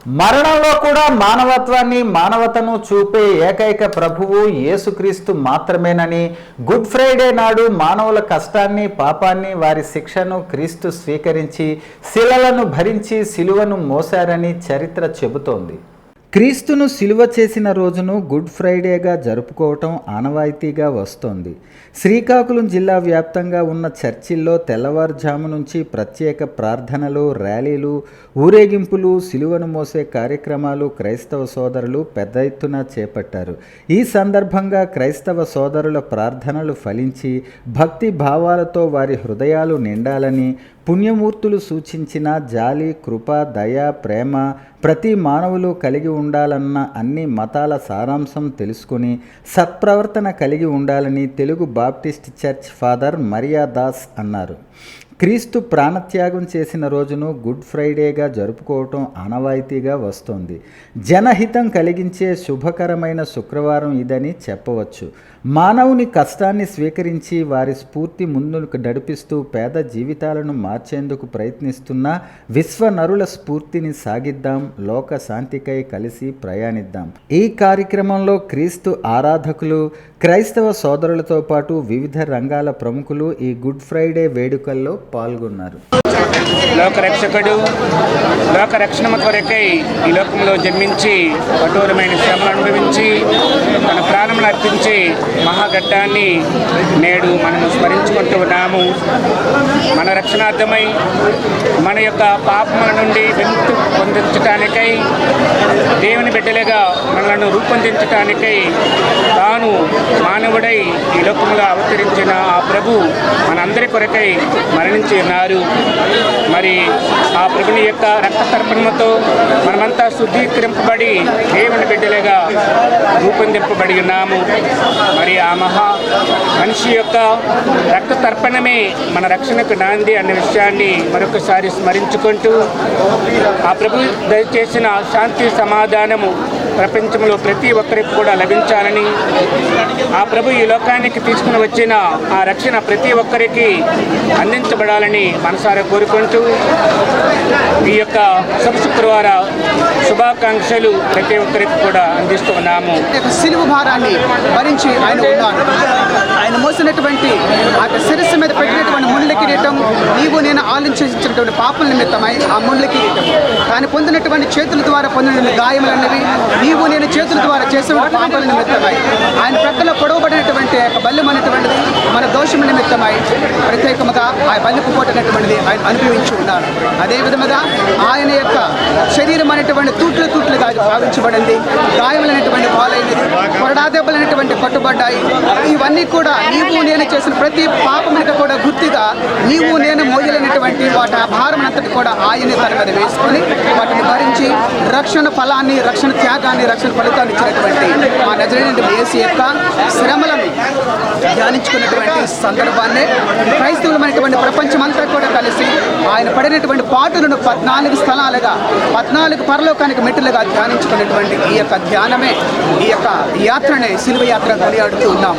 మరణంలో కూడా మానవత్వాన్ని మానవతను చూపే ఏకైక ప్రభువు యేసుక్రీస్తు మాత్రమేనని, గుడ్ ఫ్రైడే నాడు మానవుల కష్టాన్ని పాపాన్ని వారి శిక్షను క్రీస్తు స్వీకరించి శిలలను భరించి సిలువను మోశారని చరిత్ర చెబుతోంది. క్రీస్తును సిలువ చేసిన రోజును గుడ్ ఫ్రైడేగా జరుపుకోవటం ఆనవాయితీగా వస్తోంది. శ్రీకాకుళం జిల్లా వ్యాప్తంగా ఉన్న చర్చిల్లో తెల్లవారుజాము నుంచి ప్రత్యేక ప్రార్థనలు, ర్యాలీలు, ఊరేగింపులు, సిలువను మోసే కార్యక్రమాలు క్రైస్తవ సోదరులు పెద్ద ఎత్తున చేపట్టారు. ఈ సందర్భంగా క్రైస్తవ సోదరుల ప్రార్థనలు ఫలించి భక్తి భావాలతో వారి హృదయాలు నిండాలని, పుణ్యమూర్తులు సూచించిన జాలి, కృప, దయ, ప్రేమ ప్రతి మానవులు కలిగి ఉండాలన్న అన్ని మతాల సారాంశం తెలుసుకుని సత్ప్రవర్తన కలిగి ఉండాలని Telugu Baptist church father Mariya Das అన్నారు. క్రీస్తు ప్రాణత్యాగం చేసిన రోజును గుడ్ ఫ్రైడేగా జరుపుకోవటం ఆనవాయితీగా వస్తోంది. జనహితం కలిగించే శుభకరమైన శుక్రవారం ఇదని చెప్పవచ్చు. మానవుని కష్టాన్ని స్వీకరించి వారి స్ఫూర్తి ముందుకు నడిపిస్తూ పేద జీవితాలను మార్చేందుకు ప్రయత్నిస్తున్న విశ్వనరుల స్ఫూర్తిని సాగిద్దాం, లోక శాంతికై కలిసి ప్రయాణిద్దాం. ఈ కార్యక్రమంలో క్రీస్తు ఆరాధకులు, క్రైస్తవ సోదరులతో పాటు వివిధ రంగాల ప్రముఖులు ఈ గుడ్ ఫ్రైడే వేడుకల్లో పాల్గొన్నారు. లోకరక్షకుడు, లోకరక్షణ కొరకై ఈ లోకంలో జన్మించి కఠోరమైన శ్రమలు అనుభవించి మన ప్రాణములు అర్పించి మహాఘట్టాన్ని నేడు మనము స్మరించుకుంటూ ఉన్నాము. మన రక్షణార్థమై మన యొక్క పాపముల నుండి విముక్తి పొందించటానికై, దేవుని బిడ్డలుగా మనలను రూపొందించటానికై తాను మానవుడై ఈ లోకంలో అవతరించిన ఆ ప్రభు మనందరి కొరకై మరణించి ఉన్నారు. మరి ఆ ప్రభుని యొక్క రక్త తర్పణముతో మనమంతా శుద్ధీకరింపబడి దేవుని బిడ్డలుగా రూపొందింపబడి ఉన్నాము. మరి ఆ మహా మనిషి యొక్క రక్త తర్పణమే మన రక్షణకు నాంది అన్న విషయాన్ని మరొకసారి స్మరించుకుంటూ ఆ ప్రభు దయచేసిన శాంతి సమాధానము ప్రపంచంలో ప్రతి ఒక్కరికి కూడా లభించాలని, ఆ ప్రభు ఈ లోకానికి తీసుకుని వచ్చిన ఆ రక్షణ ప్రతి ఒక్కరికి అందించబడాలని మనసారా కోరుకుంటూ ఈ యొక్క శుక్రవార శుభాకాంక్షలు ప్రతి ఒక్కరికి కూడా అందిస్తూ ఉన్నాము. సిలువ భారాన్ని భరించి ఆయన ఉన్నారు. ఆయన మోసినటువంటి ఆ శిరస్సు మీద పెట్టినటువంటి ముళ్ళ కిరీటం నీవు నేను ఆలోచించినటువంటి పాపల నిమిత్తమై ఆ ముళ్ళ కిరీటం, కానీ పొందినటువంటి చేతుల ద్వారా పొందిన గాయములన్నవి నీవు నేను చేతుల ద్వారా చేసిన పాపల నిమిత్తమై, ఆయన ప్రక్కలో పొడవబడినటువంటి బల్యం అనేటువంటిది మన దోషముల నిమిత్తమై ప్రత్యేకముగా ఆ బల్లిపు పోటైనటువంటిది ఆయన అనుభవించి ఉన్నారు. అదే విధముగా ఆయన యొక్క శరీరం అనేటువంటి తూట్లుగా భావించబడింది, గాయములైనటువంటి పాలైనది, కొరడాదెబ్బలైనటువంటి పట్టుబడ్డాయి. ఇవన్నీ కూడా నీవు నేను చేసిన ప్రతి పాపమునికి కూడా గుర్తుగా నీవు నేను మోయలేనటువంటి వాటి భారం అంతటి కూడా ఆయనే తన మీద వేసుకొని వాటిని భరించి రక్షణ ఫలాన్ని, రక్షణ త్యాగాన్ని, రక్షణ ఫలితాన్ని ఇచ్చినటువంటి ఆ నజరేయుడైన యేసు యొక్క శ్రమలను ధ్యానించుకున్నటువంటి సందర్భాన్ని క్రైస్తవులమైనటువంటి ప్రపంచమంతా కూడా కలిసి ఆయన పడినటువంటి పాటులను 14 స్థలాలుగా 14 పరలోకానికి మెట్టులుగా ధ్యానించుకున్నటువంటి ఈ యొక్క ధ్యానమే ఈ యొక్క యాత్రనే సిలువ యాత్ర కొనియాడుతూ ఉన్నాం.